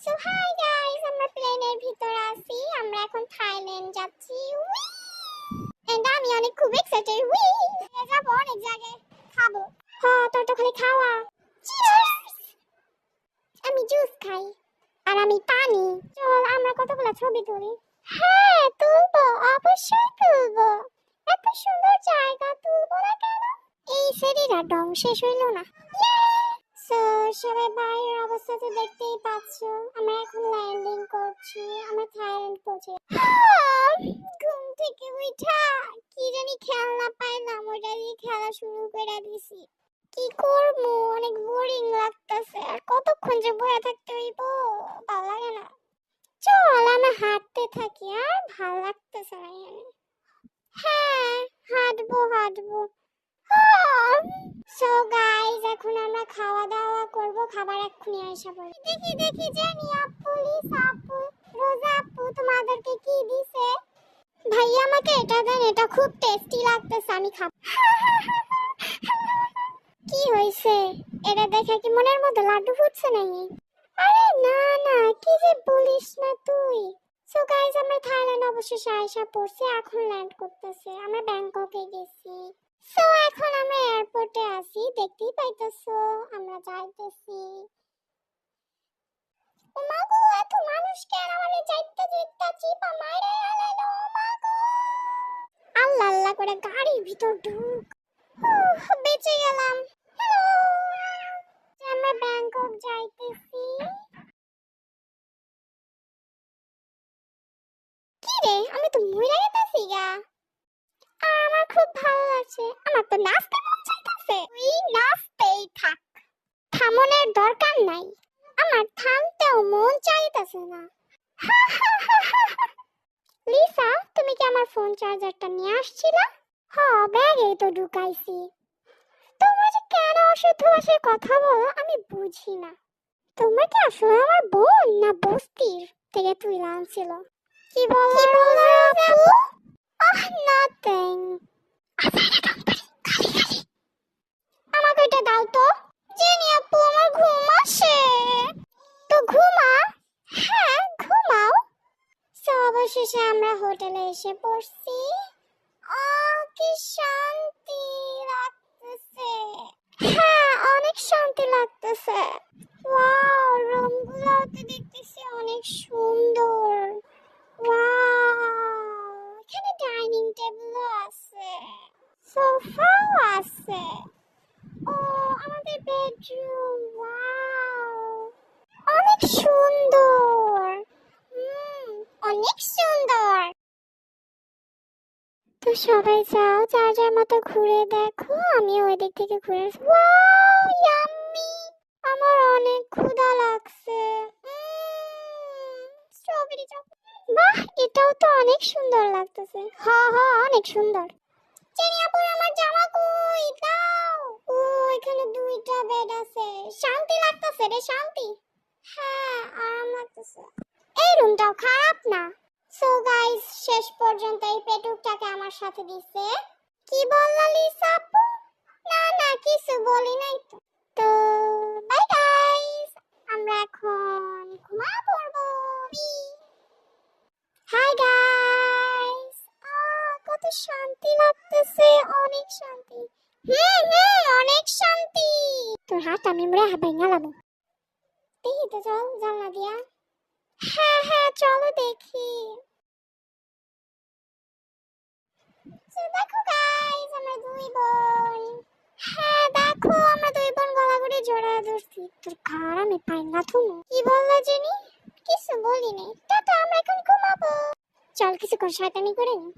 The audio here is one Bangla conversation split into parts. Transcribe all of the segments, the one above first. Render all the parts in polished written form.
সো হাই গাইস, আমরা প্লেনের ভিতর আছি। আমরা এখন থাইল্যান্ড যাচ্ছি। এন্ড আমি অনেক খুব এক্সাইটেড। যাবো অনেক জায়গায়, খাবো। হ্যাঁ, তোর তো খালি খাওয়া। চিয়ার্স। আমি জুস খাই আর আমি পানি। চল আমরা কতগুলো ছবি তুলি। হ্যাঁ তুলবো, অবশ্যই তুলবো। এত সুন্দর জায়গা, তুলবো না কেন? এই সেরিরা ডং শেষ হইল না। সো সবাই বাইরের অবস্থা তো দেখতেই পাচ্ছ। আমরা এখন ল্যান্ডিং করছি। আমরা থাইল্যান্ড পৌঁছে। ঘুম থেকে উঠা কি জানি খেলনা পাইলাম, ওইটা দিয়ে খেলা শুরু করে দিছি। কি করবো, অনেক বোরিং লাগতেছে। আর কতক্ষণ যে বসে থাকতে হইব, ভালো লাগে না। চল আমরা হাঁটতে থাকি, আর ভালো লাগতেছে না এখানে। হ্যাঁ হাঁটবো। সো গাইস, এখন আমরা খাওয়া দাওয়া করব। খাবার এক্ষুনি আইসা পড়ে। দেখি জেনি আপু, লিসা আপু, রোজা আপু তোমাদেরকে কি দিছে? ভাইয়া আমাকে এটা দেন, এটা খুব টেস্টি লাগতেছে, আমি খাবো। কি হইছে? এটা দেখে কি মনের মধ্যে লাড্ডু ফুটছে নাকি? আরে না, কি যে বলিস না তুই। সো গাইস, আমরা থাইল্যান্ড অবশেষে আইসা পড়ছি। এখন ল্যান্ড করতেছে। আমরা ব্যাংককে গেছি। সো এখন আমরা এয়ারপোর্টে আছি, দেখতেই পাইতেছো। আমরা যাইতেছি। ও মা গো, এত মানুষ কেন? আমারে যাইতে চিপা মাইরে আলাইলো। ও মা গো, আল্লাহ আল্লাহ করে গাড়ির ভিতর ঢুক। বেঁচে গেলাম। হ্যালো, আমরা ব্যাংকক যাইতেছি। কি রে, আমি তো মরে গেতেছি গা। আর আমার খুব ভালো লাগছে। আমার তো নাচতে মন চাইতেছে। তুই নাচতেই থাক, থামনের দরকার নাই। আমার থামতেও মন চাইতেছে না। লিসা, তুমি কি আমার ফোন চার্জারটা নিয়ে আসছিলা? হ্যাঁ, ব্যাগেই তো ঢুকাইছি। তোমরা যে কেন অশুদ্ধ ভাষায় কথা বলো আমি বুঝি না। তোমরা কি আসলে আমার বোন না বস্তির থেকে তুই আনছিল? কি বলো আপু? নাথিং। আমাকে এটা দাও তো। জেনি আপু, আমার ঘুম আসে। তো ঘুমা। হ্যাঁ ঘুমাও। অবশেষে আমরা হোটেলে এসে পড়ছি। কি শান্তি লাগতেছে। হ্যাঁ, অনেক শান্তি লাগতেছে। ওয়াও, রুমগুলো তো দেখতেছি অনেক সুন্দর। ওয়াও, এখানে ডাইনিং টেবিলও আছে, সোফাও আছে। ও, আমাদের বেডরুম। ওয়াও, অনেক সুন্দর। অনেক সুন্দর। তো সবাই যাও, যার যার মতো ঘুরে দেখো। আমি ওই দিক থেকে ঘুরে আসি। Wow, yummy. আমার অনেক ক্ষুধা লাগছে। Strawberry chop. বাহ, এটাও তো অনেক সুন্দর লাগতেছে। হ্যাঁ, অনেক সুন্দর। চেনি আপু, আমার জামা কই? দাও। ও, এখানে দুইটা বেড আছে। শান্তি লাগতেছে রে, শান্তি। হ্যাঁ, আরাম লাগতেছে। এই রুমটাও খারাপ না। সো গাইস, শেষ পর্যন্ত এই পেটুকটাকে আমার সাথে দিছে। কি বললা লিসা আপু? না, কিছু বলি নাই তো। তো বাই গাইস, আমরা এখন ঘুমায় পড়বো। হাই গাইস, কত শান্তি লাগতেছে, অনেক শান্তি। অনেক শান্তি। তোর হাত আমি মরে ভেঙে লাবো। দেখি তো, চল জানলা দিয়া। হ্যাঁ, চলো দেখি। দেখো গাইস, আমরা দুই বোন। হ্যাঁ দেখো, আমরা দুই বোন গলাগড়ি জড়ায় ধরছি। তোর ঘর আমি পাই না তুমি। কি বললা জেনি? কিছু বলিনি। টাটা, আমরা এখন ঘুমাবো। চল কিছুক্ষণ শয়তানি করে নি।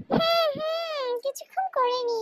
কিছুক্ষণ করে নি।